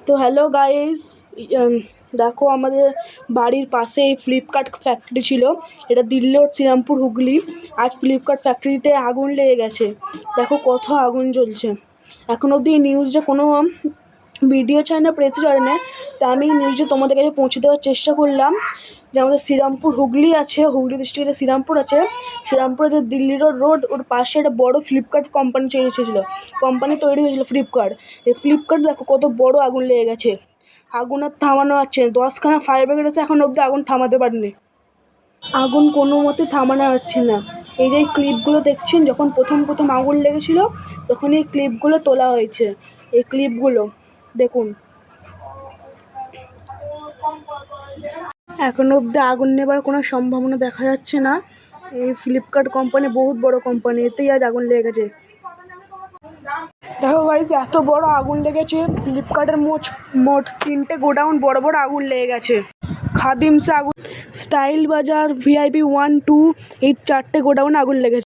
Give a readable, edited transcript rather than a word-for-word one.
তো hello guys, দেখো আমাদের বাড়ির পাশে এই ফ্লিপকার্ট ফ্যাক্টরি ছিল। এটা দিল্লি রোড, শ্রীরামপুর, হুগলি। আজ ফ্লিপকার্ট ফ্যাক্টরিতে আগুন লেগে গেছে। দেখো কত আগুন জ্বলছে। এখন অবধি নিউজে কোনো ভিডিও ছাড়ে না, প্রেসও ছাড়ে না। তা আমি নিউজে তোমাদের কাছে পৌঁছে দেওয়ার চেষ্টা করলাম যে আমাদের শ্রীরামপুর হুগলি আছে, হুগলি ডিস্ট্রিক্টে শ্রীরামপুর আছে। শ্রীরামপুরে যে দিল্লি রোড ওর পাশে একটা বড় ফ্লিপকার্ট কোম্পানি তৈরি হয়েছিল ফ্লিপকার্ট। এই ফ্লিপকার্ট দেখো কত বড় আগুন লেগে গেছে। আগুন আর থামানো যাচ্ছে না। 10খানা ফায়ার ব্রিগেড এসে এখন অবধি আগুন থামাতে পারেনি। আগুন কোনো মতে থামানো যাচ্ছে না। এই যে ক্লিপগুলো দেখছেন, যখন প্রথম আগুন লেগেছিল তখন এই ক্লিপগুলো তোলা হয়েছে। এই ক্লিপগুলো দেখুন। এখন অবধি আগুন নেবার কোনো সম্ভাবনা দেখা যাচ্ছে না। এই ফ্লিপকার্ট কোম্পানি বহুত বড় কোম্পানি, এতেই আজ আগুন লেগে গেছে। দেখো গাইস, এত বড় আগুন লেগেছে। ফ্লিপকার্টের মোট 3টে গোডাউন বড় আগুন লেগে গেছে। খাদিমসে আগুন, স্টাইল বাজার, VIP 1, 2 এই 4টে গোডাউনে আগুন লেগেছে।